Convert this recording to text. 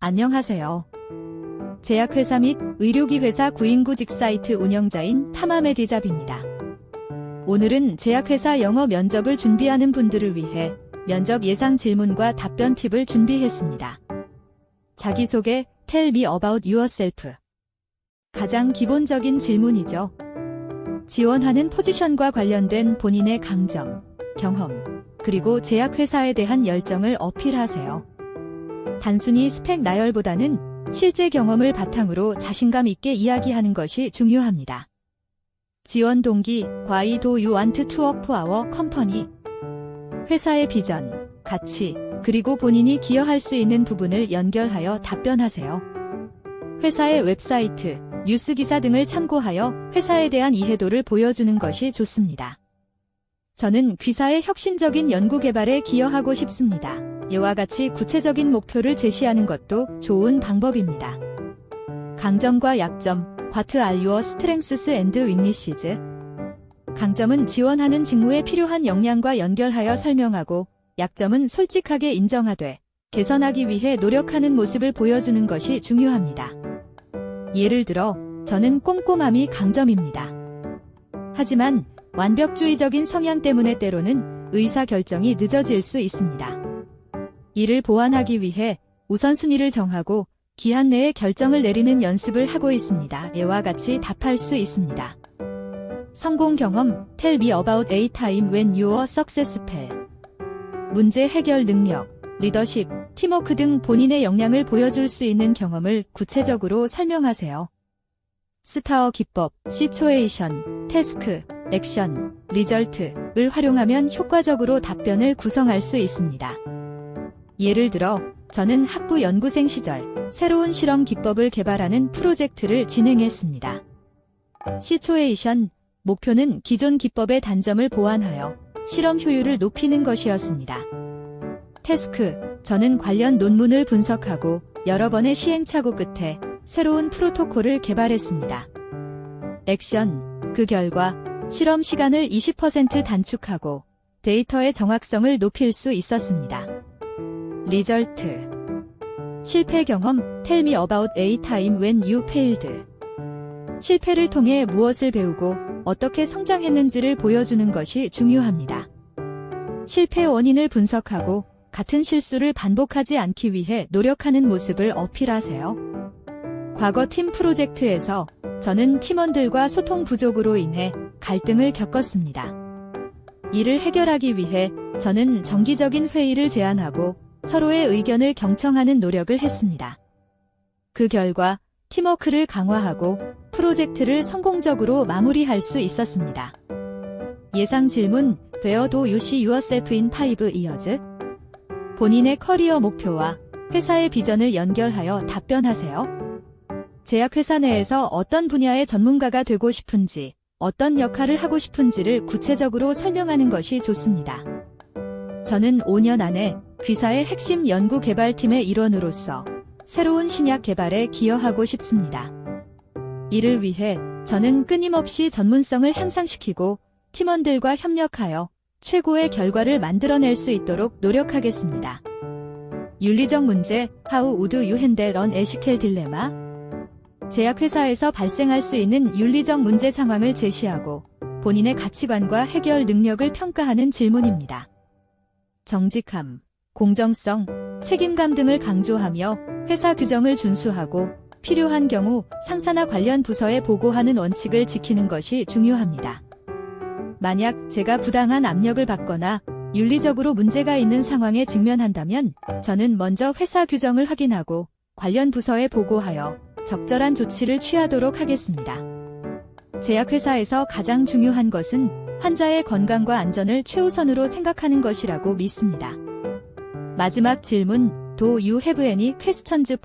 안녕하세요. 제약회사 및 의료기회사 구인구직 사이트 운영자인 파마메디잡입니다. 오늘은 제약회사 영어 면접을 준비하는 분들을 위해 면접 예상 질문과 답변 팁을 준비했습니다. 자기소개, Tell me about yourself. 가장 기본적인 질문이죠. 지원하는 포지션과 관련된 본인의 강점, 경험, 그리고 제약회사에 대한 열정을 어필하세요. 단순히 스펙 나열보다는 실제 경험을 바탕으로 자신감 있게 이야기하는 것이 중요합니다. 지원 동기, Why do you want to work for our company? 회사의 비전, 가치, 그리고 본인이 기여할 수 있는 부분을 연결하여 답변하세요. 회사의 웹사이트, 뉴스 기사 등을 참고하여 회사에 대한 이해도를 보여주는 것이 좋습니다. 저는 귀사의 혁신적인 연구 개발에 기여하고 싶습니다. 이와 같이 구체적인 목표를 제시하는 것도 좋은 방법입니다. 강점과 약점, What are your strengths and weaknesses? 강점은 지원하는 직무에 필요한 역량과 연결하여 설명하고, 약점은 솔직하게 인정하되 개선하기 위해 노력하는 모습을 보여주는 것이 중요합니다. 예를 들어, 저는 꼼꼼함이 강점입니다. 하지만 완벽주의적인 성향 때문에 때로는 의사결정이 늦어질 수 있습니다. 이를 보완하기 위해 우선순위를 정하고 기한 내에 결정을 내리는 연습을 하고 있습니다. 이와 같이 답할 수 있습니다. 성공 경험, Tell me about a time when you were successful. 문제 해결 능력, 리더십, 팀워크 등 본인의 역량을 보여줄 수 있는 경험을 구체적으로 설명하세요. 스타어 기법, 시츄에이션, 태스크, 액션, 리절트를 활용하면 효과적으로 답변을 구성할 수 있습니다. 예를 들어, 저는 학부 연구생 시절 새로운 실험 기법을 개발하는 프로젝트를 진행했습니다. 시츄에이션, 목표는 기존 기법의 단점을 보완하여 실험 효율을 높이는 것이었습니다. 태스크, 저는 관련 논문을 분석하고 여러 번의 시행착오 끝에 새로운 프로토콜을 개발했습니다. 액션, 그 결과 실험 시간을 20% 단축하고 데이터의 정확성을 높일 수 있었습니다. 리절트, 실패 경험, Tell me about a time when you failed. 실패를 통해 무엇을 배우고 어떻게 성장했는지를 보여주는 것이 중요합니다. 실패 원인을 분석하고 같은 실수를 반복하지 않기 위해 노력하는 모습을 어필하세요. 과거 팀 프로젝트에서 저는 팀원들과 소통 부족으로 인해 갈등을 겪었습니다. 이를 해결하기 위해 저는 정기적인 회의를 제안하고 서로의 의견을 경청하는 노력을 했습니다. 그 결과 팀워크를 강화하고 프로젝트를 성공적으로 마무리할 수 있었습니다. 예상 질문, Where do you see yourself in 5 years? 본인의 커리어 목표와 회사의 비전을 연결하여 답변하세요. 제약회사 내에서 어떤 분야의 전문가가 되고 싶은지, 어떤 역할을 하고 싶은지를 구체적으로 설명하는 것이 좋습니다. 저는 5년 안에 귀사의 핵심 연구 개발팀의 일원으로서 새로운 신약 개발에 기여하고 싶습니다. 이를 위해 저는 끊임없이 전문성을 향상시키고 팀원들과 협력하여 최고의 결과를 만들어낼 수 있도록 노력하겠습니다. 윤리적 문제, How would you handle an ethical dilemma? 제약회사에서 발생할 수 있는 윤리적 문제 상황을 제시하고 본인의 가치관과 해결 능력을 평가하는 질문입니다. 정직함, 공정성, 책임감 등을 강조하며 회사 규정을 준수하고 필요한 경우 상사나 관련 부서에 보고하는 원칙을 지키는 것이 중요합니다. 만약 제가 부당한 압력을 받거나 윤리적으로 문제가 있는 상황에 직면한다면 저는 먼저 회사 규정을 확인하고 관련 부서에 보고하여 적절한 조치를 취하도록 하겠습니다. 제약회사에서 가장 중요한 것은 환자의 건강과 안전을 최우선으로 생각하는 것이라고 믿습니다. 마지막 질문, Do you have any questions?